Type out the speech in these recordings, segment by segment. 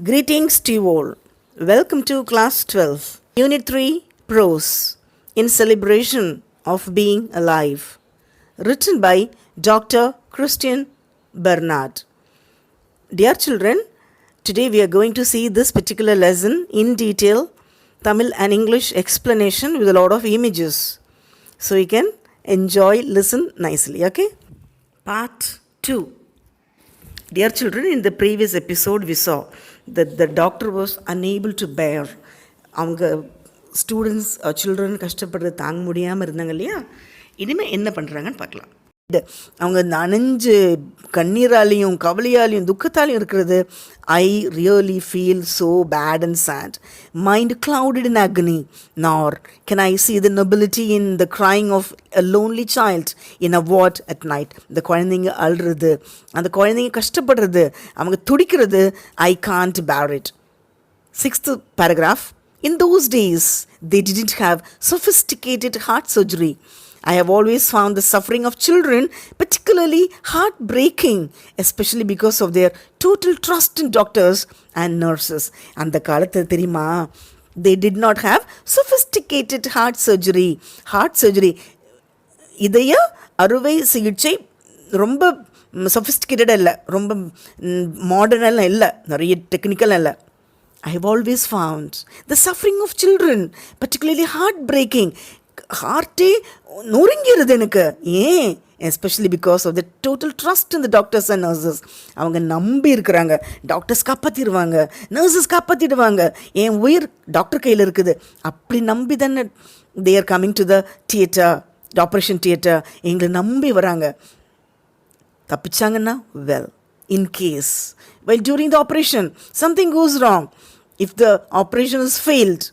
Greetings to you all. Welcome to Class 12, Unit 3, Prose, in celebration of being alive. Written by Dr. Christian Bernard. Dear children, today we are going to see this particular lesson in detail, Tamil and English explanation with a lot of images. So you can enjoy, listen nicely, okay? Part 2. Dear children, in the previous episode we saw that the doctor was unable to bear அவங்க students children கஷ்டப்படுறது தாங்க முடியாமல் இருந்தாங்க இல்லையா. இனிமேல் என்ன பண்ணுறாங்கன்னு பார்க்கலாம். அவங்க நனைஞ்சு கண்ணீராலையும் கவலையாலையும் துக்கத்தாலையும் இருக்கிறது. I really feel so bad and sad, mind clouded in agony, nor can I see the nobility in the crying of a lonely child in a ward at night. இந்த குழந்தைங்க அழுறது, அந்த குழந்தைங்க கஷ்டப்படுறது, அவங்க துடிக்கிறது. I can't bear it. 6th paragraph. In those days, they didn't have sophisticated heart surgery. I have always found the suffering of children particularly heartbreaking, especially because of their total trust in doctors and nurses. அந்த காலத்தில் தெரியுமா, they did not have sophisticated heart surgery. Heart surgery, இதய அறுவை சிகிச்சை ரொம்ப சொஃபிஸ்டிகேட்டடாக இல்லை, ரொம்ப மாடர்னெல்லாம் இல்லை, நிறைய டெக்னிக்கலாக இல்லை. I have always found the suffering of children particularly heartbreaking. ஹார்ட்டே நொறுங்கிறது எனக்கு. ஏன்? Especially because of the total trust in the doctors and nurses. அவங்க நம்பி இருக்கிறாங்க, டாக்டர்ஸ் காப்பாற்றிடுவாங்க, நர்சஸ் காப்பாற்றிடுவாங்க, என் உயிர் டாக்டர் கையில் இருக்குது, அப்படி நம்பி தானே they are coming to the theatre, operation theatre. எங்களை நம்பி வராங்க. தப்பிச்சாங்கன்னா well, in case while during the operation something goes wrong, if the operation is failed,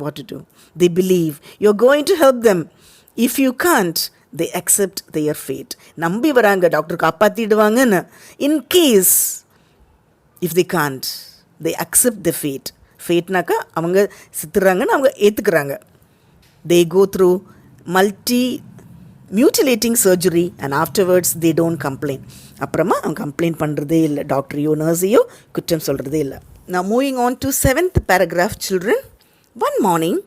what to do? They believe you're going to help them. If you can't, they accept their fate. நம்பி வராங்க doctor காப்பாற்றிடுவாங்கன்னு. in case if they can't, they accept the fate. ஃபேட்னாக்கா அவங்க சித்துறாங்கன்னு அவங்க ஏற்றுக்கிறாங்க. they go through mutilating surgery and afterwards they don't complain. அப்புறமா அவங்க complaint பண்ணுறதே இல்லை, டாக்டரையோ நர்ஸையோ குற்றம் சொல்கிறதே இல்லை. Now moving on to 7th paragraph, children. One morning,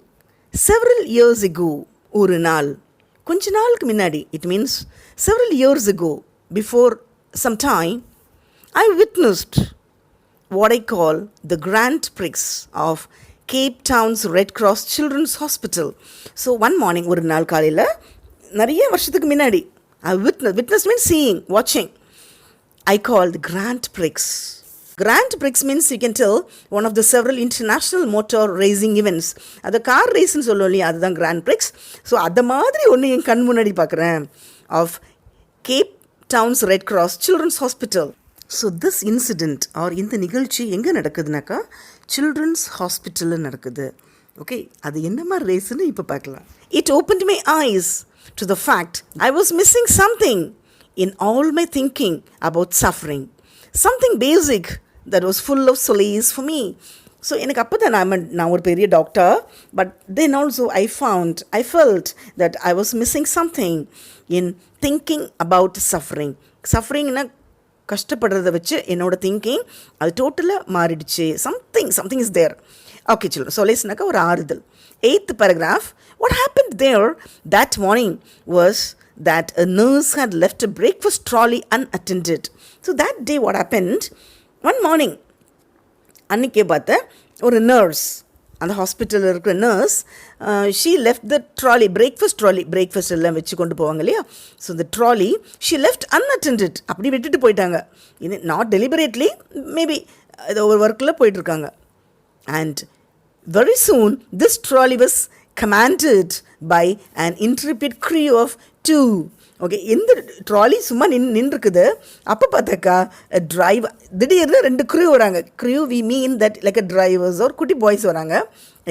several years ago, ஒரு நாள், கொஞ்ச நாளுக்கு முன்னாடி, it means several years ago, before some time, I witnessed what I call the Grand Prix of Cape Town's Red Cross Children's Hospital. So one morning, ஒரு நாள் காலையில், நிறைய வருஷத்துக்கு முன்னாடி, I witnessed means seeing, watching. I call the Grand Prix. Grand Prix means you can tell one of the several international motor racing events. அது car ரேஸ்ன்னு சொல்லுவோம் இல்லையா, அதுதான் Grand Prix. ஸோ அதை மாதிரி ஒன்று என் கண் முன்னாடி பார்க்குறேன் of Cape Town's Red Cross Children's Hospital. So this incident or இந்த நிகழ்ச்சி எங்கே நடக்குதுனாக்கா சில்ட்ரன்ஸ் ஹாஸ்பிட்டலில் நடக்குது. ஓகே, அது என்ன மாதிரி ரேஸ்ன்னு இப்போ பார்க்கலாம். It opened my ice to the fact I was missing something in all my thinking about suffering. Something basic that was full of solace for me. So எனக்கு அப்போ தான் நான் ஒரு பெரிய doctor, but then also I felt that I was missing something in thinking about suffering. சஃபரிங்னா கஷ்டப்படுறத வச்சு என்னோட திங்கிங் அது டோட்டலாக மாறிடுச்சு. Something is there. Okay children, சொலேஸ்னாக்கா ஒரு ஆறுதல். 8th paragraph. What happened there that morning was that a nurse had left a breakfast trolley unattended. So that day what happened, one morning, அன்றைக்கே பார்த்த ஒரு நர்ஸ், அந்த ஹாஸ்பிட்டலில் இருக்கிற nurse, she left the trolley, breakfast எல்லாம் வச்சு கொண்டு போவாங்க இல்லையா. So the trolley she left unattended, அப்படி விட்டுட்டு போயிட்டாங்க. நாட் டெலிபரேட்லி, மேபி ஏதோ ஒரு ஒர்க்கில் போயிட்டுருக்காங்க. And very soon this trolley was commanded by an intrepid crew of 2. Okay, இந்த ட்ராலி சும்மா நின்றுருக்குது. அப்போ பார்த்தாக்கா டிரைவர், திடீர்னு 2 க்ரூ வராங்க. Crew we mean that like a drivers ஒரு குட்டி பாய்ஸ் வராங்க.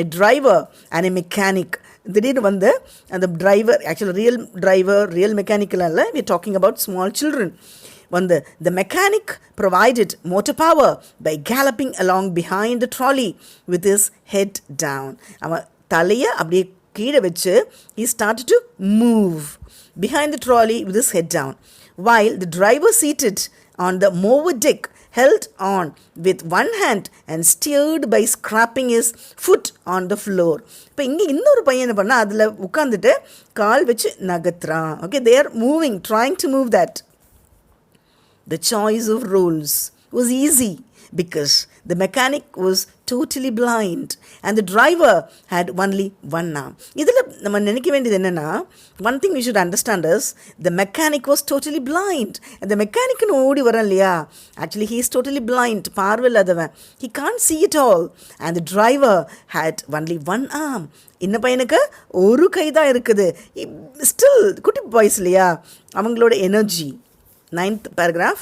A driver and a mechanic. திடீர்னு வந்து அந்த டிரைவர், ஆக்சுவலாக ரியல் மெக்கானிக்கெலாம் இல்லை, we talking about small children. வந்து the mechanic provided motor power by galloping along behind the trolley with his head down. அவன் தலையை அப்படியே கீழே வச்சு he started to move behind the trolley with his head down while the driver seated on the mower deck held on with one hand and steered by scraping his foot on the floor. இப்போ இங்கே இன்னொரு பையன் என்ன பண்ணால் அதில் உட்காந்துட்டு கால் வச்சு நகர்த்துறான். Okay, they are moving, trying to move that. The choice of roles was easy because the mechanic was totally blind and the driver had only one arm. இதில் நம்ம நினைக்க வேண்டியது என்னென்னா, one thing we should understand is the mechanic was totally blind. அந்த மெக்கானிக்னு ஓடி வரான் இல்லையா, actually he is totally blind, பார்வை இல்லாதவன், he can't see it all, and the driver had only one arm. இந்த பையனுக்கு ஒரு கை தான் இருக்குது. ஸ்டில் குட்டி பாய்ஸ் இல்லையா, அவங்களோட energy. 9th paragraph.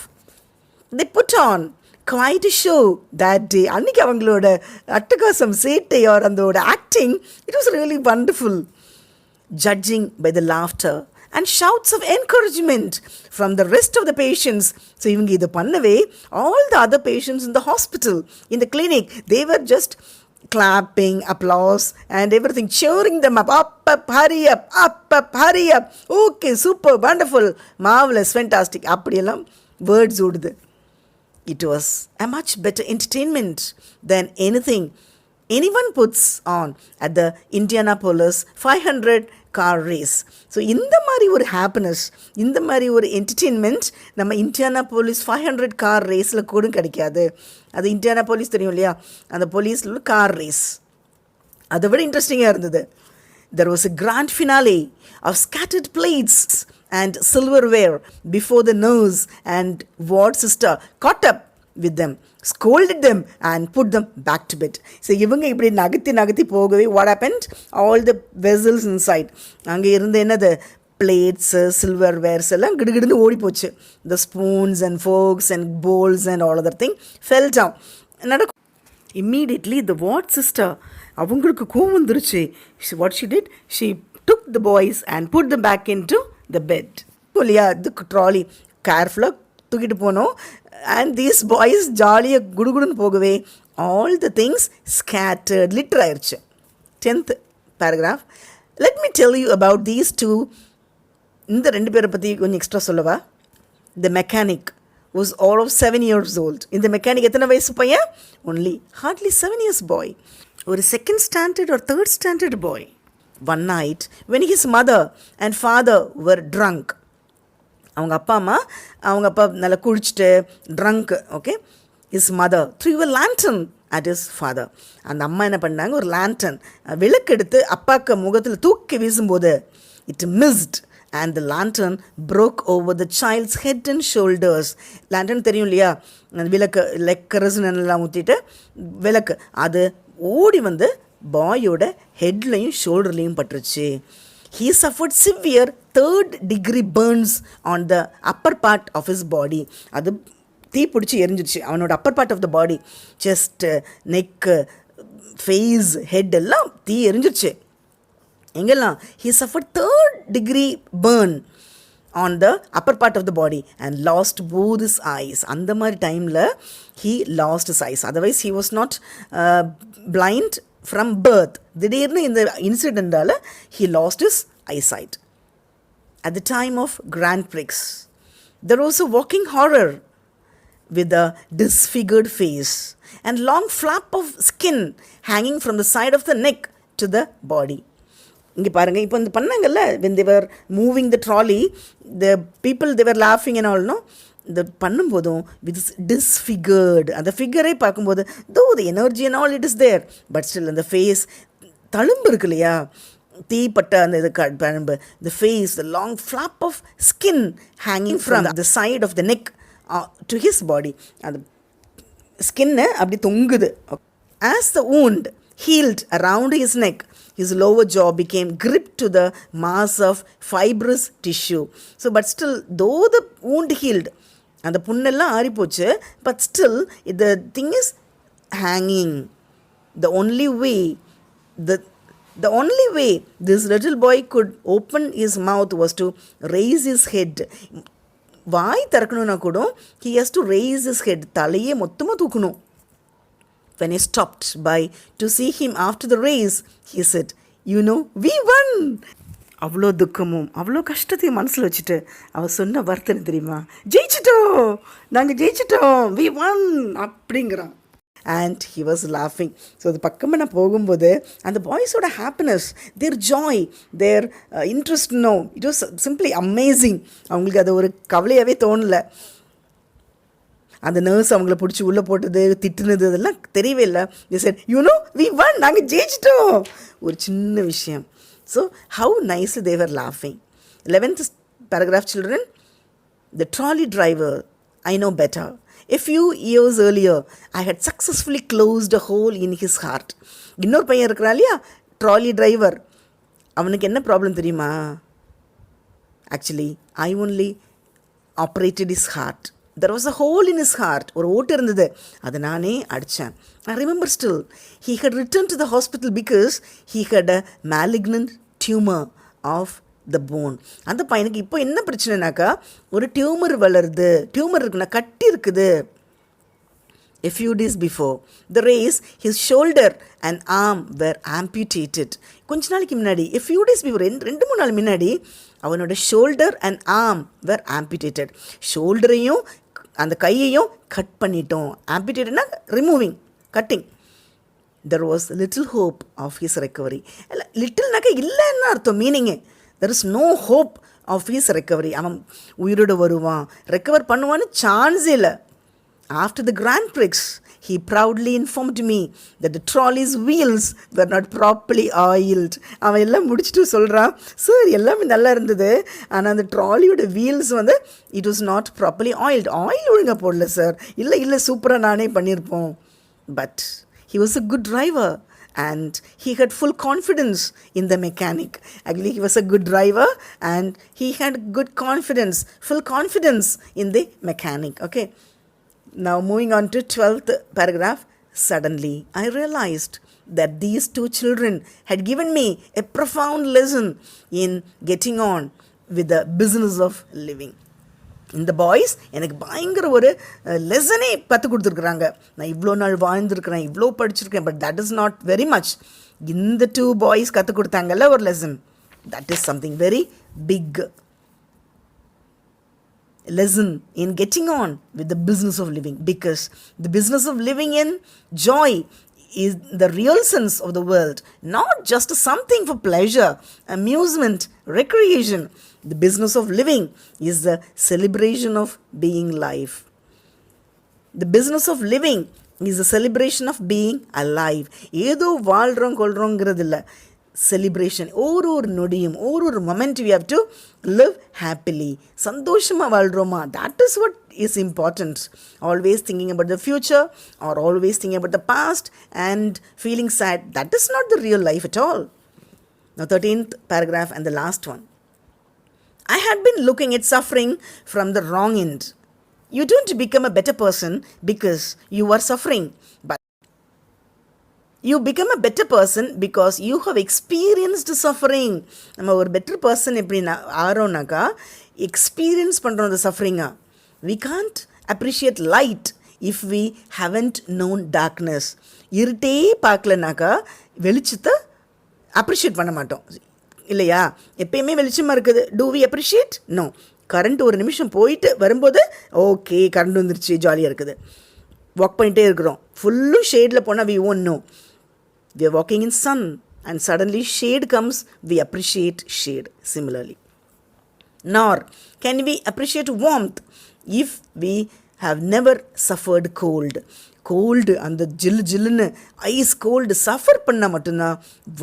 They put on quite a show that day. அன்றைக்கி அவங்களோட அட்டகாசம் சேட்டையோர் அந்தோட acting, it was really wonderful. Judging by the laughter and shouts of encouragement from the rest of the patients. So இவங்க இதை பண்ணவே all the other patients in the hospital, in the clinic, they were just clapping, applause and everything, cheering them up, up, hurry up, hurry up, okay, super, wonderful, marvelous, fantastic, அப்படியெல்லாம் words ஓடுது. It was a much better entertainment than anything anyone puts on at the Indianapolis 500 car race. So இந்த மாதிரி ஒரு happiness, இந்த மாதிரி ஒரு entertainment நம்ம Indianapolis 500 car ரேஸில் கூட கிடைக்காது. அது இண்டியானாபோலிஸ் தெரியும் இல்லையா, அந்த போலீஸில் உள்ள கார் ரேஸ் அதை விட இன்ட்ரெஸ்டிங்காக இருந்தது. There was a grand finale of scattered plates and silverware before the nurse and ward sister caught up with them, scolded them and put them back to bed. So இவங்க இப்படி நகர்த்தி போகவே what happened, all the vessels inside, அங்கே இருந்து என்னது plates சில்வர்வேர்ஸ் எல்லாம் கிடுகிடுந்து ஓடி போச்சு. the spoons and forks and bowls and all other thing fell down. நடக்கும். Immediately the ward sister, அவங்களுக்கு கோவம் வந்துருச்சு. What she did, she took the boys and put them back into the bed. இல்லையா, இதுக்கு trolley கேர்ஃபுல்லாக தூக்கிட்டு போனோம். And these boys ஜாலியாக குடுகுடுன்னு போகவே all the things scattered, litre ஆயிடுச்சு. 10th paragraph. Let me tell you about these two. இந்த ரெண்டு பேரை பற்றி கொஞ்சம் எக்ஸ்ட்ரா சொல்லவா. The mechanic was all of 7 years old. இந்த மெக்கானிக் எத்தனை வயசு பையன்? only hardly 7 years boy. ஒரு 2nd standard or 3rd standard boy. One night when his mother and father were drunk, அவங்க அப்பா நல்லா குடிச்சிட்டு drunk, okay, his mother threw a lantern at his father. அந்த அம்மா என்ன பண்ணாங்க, ஒரு லேண்டன் விளக்கு எடுத்து அப்பாக்கு முகத்தில் தூக்கி வீசும்போது it missed and the lantern broke over the child's head and shoulders. lantern தெரியும் இல்லையா, விளக்கு கெரசினெல்லாம் ஊற்றிட்டு விளக்கு, அது ஓடி வந்து பாயோட ஹெட்லையும் ஷோல்டர்லையும் பட்டுருச்சு. He suffered severe 3rd degree burns on the upper part of his body. அது தீ பிடிச்சி எரிஞ்சிருச்சு அவனோட upper part of the body, chest, neck, face, head எல்லாம் தீ எரிஞ்சிருச்சு. எங்கெல்லாம்? He suffered 3rd degree burn on the upper part of the body and lost both his eyes. அந்த மாதிரி டைமில் he lost his eyes. Otherwise he was not blind from birth. திடீர்னு இந்த இன்சிடெண்டால் he lost his eyesight. At the time of Grand Prix, there was a walking horror with a disfigured face and long flap of skin hanging from the side of the neck to the body. இங்கே பாருங்கள், இப்போ இந்த பண்ணாங்கல்ல, when they were moving the trolley, the people they were laughing and all, no, இந்த பண்ணும்போதும் with டிஸ்ஃபிகர்டு, அந்த ஃபிகரே பார்க்கும்போது though the energy and all it is there, but still அந்த ஃபேஸ் தழும்பு இருக்கு இல்லையா, தீப்பட்ட அந்த இது தழும்பு, the face, the long flap of skin hanging from the side of the neck to his body, அந்த ஸ்கின்னு அப்படி தொங்குது. As the wound healed around his neck, his lower jaw became gripped to the mass of fibrous tissue. So but still, though the wound healed, அந்த புண்ணெல்லாம் ஆறிப்போச்சு, but still the thing is hanging. The only way this little boy could open his mouth was to raise his head. வாய் திறக்கணும்னா கூட he has to raise his head, தலையே மொத்தமாக தூக்கணும். When he stopped by to see him after the race, he said, "You know, we won." அவ்வளோ துக்கமும் அவ்வளோ கஷ்டத்தையும் மனசில் வச்சுட்டு அவள் சொன்ன வார்த்தை தெரியுமா? ஜெயிச்சிட்டோம், நாங்கள் ஜெயிச்சிட்டோம், வி ஒன் அப்படிங்கிறான். அண்ட் ஹி வாஸ் லாஃபிங். ஸோ அது பக்கமாக நான் போகும்போது அந்த பாய்ஸோட happiness, their joy, their interest, no, it was simply amazing. அவங்களுக்கு அது ஒரு கவலையாகவே தோணலை. அந்த நர்ஸ் அவங்கள பிடிச்சி உள்ளே போட்டது, திட்டுனது, அதெல்லாம் தெரியவே இல்லை. They said, you know, we won, நாங்கள் ஜெயிச்சிட்டோம். ஒரு சின்ன விஷயம். So, how nicely they were laughing. 11th paragraph, children. The trolley driver, I know better. A few years earlier, I had successfully closed a hole in his heart. இன்னொரு பையன் இருக்கிறான் இல்லையா, trolley driver. அவனுக்கு என்ன ப்ராப்ளம் தெரியுமா? Actually I only operated his heart. There was a hole in his heart. ஒரு ஓட்டு இருந்தது, அதை நானே அடித்தேன். I remember still. He had returned to the hospital because he had a malignant tumor of the bone. அந்த பையனுக்கு இப்போ என்ன பிரச்சனைனாக்கா, ஒரு டியூமர் வளருது, டியூமர் இருக்குன்னா கட்டி இருக்குது. A few days before the race, his shoulder and arm were amputated. கொஞ்ச நாளைக்கு முன்னாடி, a few days before, 2-3 நாள் முன்னாடி அவனோட shoulder and arm were amputated. ஷோல்டரையும் அந்த கையையும் கட் பண்ணிட்டோம். ஆம்பிடேட்டட்னா removing, cutting. There was little hope of his recovery. இல்லை, லிட்டில்னாக்கா இல்லைன்னு அர்த்தம், meaning. There is no hope of his recovery. அவன் உயிரோடு வருவான், ரெக்கவர் பண்ணுவான்னு சான்ஸே இல்லை. After the Grand Prix, he proudly informed me that the trolley's wheels were not properly oiled. அவன் எல்லாம் முடிச்சுட்டு சொல்கிறான், சார் எல்லாமே நல்லா இருந்தது, ஆனால் அந்த ட்ராலியோட வீல்ஸ் வந்து it was not properly oiled. Oil ஒழுங்காக போடல சார். இல்லை சூப்பராக நானே பண்ணியிருப்போம். But he was a good driver and he had full confidence in the mechanic. Actually, he was a good driver and he had good confidence, full confidence in the mechanic. Okay. Now moving on to 12th paragraph. Suddenly I realized that these two children had given me a profound lesson in getting on with the business of living. இந்த boys எனக்கு பயங்கர ஒரு லெசனே கற்றுக் கொடுத்துருக்குறாங்க. நான் இவ்வளோ நாள் வாழ்ந்துருக்கிறேன், இவ்வளோ படிச்சிருக்கேன், but that is not very much. இந்த 2 பாய்ஸ் கற்றுக் கொடுத்தாங்கல்ல ஒரு lesson, that is something very big lesson in getting on with the business of living, because the business of living in joy is the real sense of the world, not just something for pleasure, amusement, recreation. The business of living is the celebration of being life. The business of living is the celebration of being alive. ஏதோ வாழ்கிறோம் கொள்கிறோங்கிறது இல்லை, celebration. ஒரு நொடியும் ஒரு moment we have to live happily. சந்தோஷமாக வாழ்கிறோமா, that is what is important. Always thinking about the future or always thinking about the past and feeling sad, that is not the real life at all. Now 13th paragraph and the last one. I had been looking at suffering from the wrong end. You don't become a better person because you are suffering, but you become a better person because you have experienced suffering. நம்ம ஒரு better person எப்படின்னா ஆரோனாக்கா experience பண்ணுறோம் அந்த சஃபரிங்கா. We can't appreciate light if we haven't known darkness. இருட்டே பார்க்கலனாக்கா வெளிச்சத்தை appreciate பண்ண மாட்டோம் இல்லையா? எப்பயுமே வெளிச்சமாக இருக்குது. Do we appreciate? No. Current ஒரு நிமிஷம் போயிட்டு வரும்போது ஓகே கரண்ட் வந்துருச்சு, ஜாலியாக இருக்குது, வாக் பண்ணிகிட்டே இருக்கிறோம். ஃபுல்லும் ஷேடில் போனால் we won't know. We are walking in sun and suddenly shade comes, we appreciate shade similarly. Nor can we appreciate warmth if we have never suffered cold. Cold and the jillu ice cold suffer panna mattumna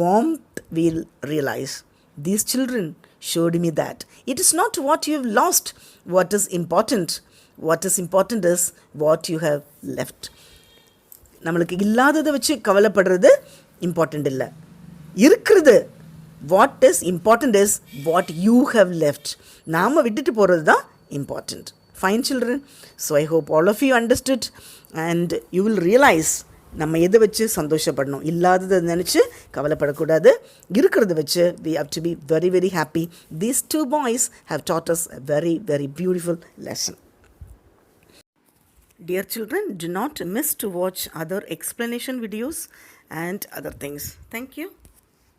warmth we'll realize. These children showed me that it is not what you have lost what is important. What is important is what you have left. நம்மளுக்கு இல்லாததை வச்சு கவலைப்படுறது important இல்லை, இருக்கிறது. What is important is what you have left. நாம் விட்டுட்டு போகிறது தான் important. Fine children. So I hope all of you understood and you will realise நம்ம எதை வச்சு சந்தோஷப்படணும், இல்லாததை நினச்சி கவலைப்படக்கூடாது, இருக்கிறத வச்சு we have to be very very happy. These 2 boys have taught us a very very beautiful lesson. Dear children, do not miss to watch other explanation videos and other things. Thank you.